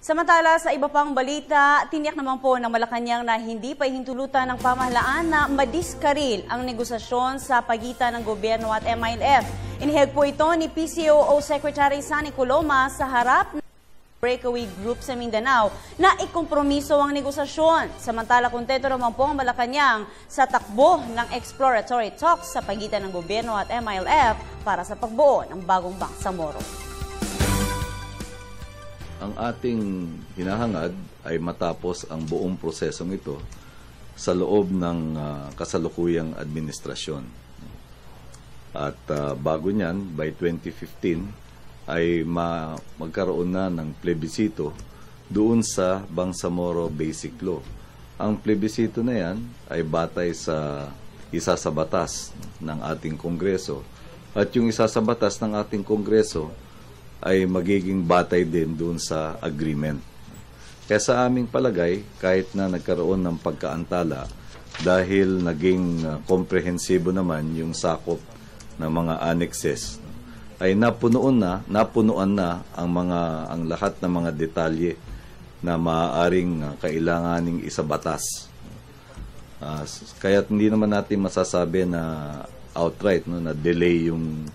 Samantala, sa iba pang balita, tiniyak naman po ng Malacanang na hindi pa hintulutan ng pamahalaan na madiskaril ang negosasyon sa pagitan ng gobyerno at MILF. Inihayag po ito ni PCOO Secretary Sunny Coloma sa harap ng breakaway group sa Mindanao na ikompromiso ang negosasyon. Samantala, kontento naman po ang Malacanang sa takbo ng exploratory talks sa pagitan ng gobyerno at MILF para sa pagbuo ng bagong Bangsamoro. Ang ating hinahangad ay matapos ang buong prosesong ito sa loob ng kasalukuyang administrasyon. At bago niyan, by 2015, ay magkaroon na ng plebisito doon sa Bangsamoro Basic Law. Ang plebisito na yan ay batay sa isa sa batas ng ating Kongreso. At yung isa sa batas ng ating Kongreso ay magiging batay din doon sa agreement. Kaya sa aming palagay, kahit na nagkaroon ng pagkaantala dahil naging komprehensibo naman yung sakop ng mga annexes, ay napunuan na ang lahat ng mga detalye na maaaring kailanganing isabatas. Kaya hindi naman natin masasabi na outright na delay yung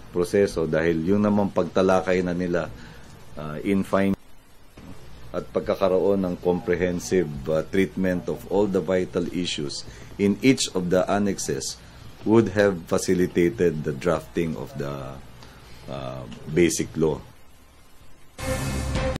proseso dahil yung naman pagtalakay na nila in fine at pagkakaroon ng comprehensive treatment of all the vital issues in each of the annexes would have facilitated the drafting of the basic law.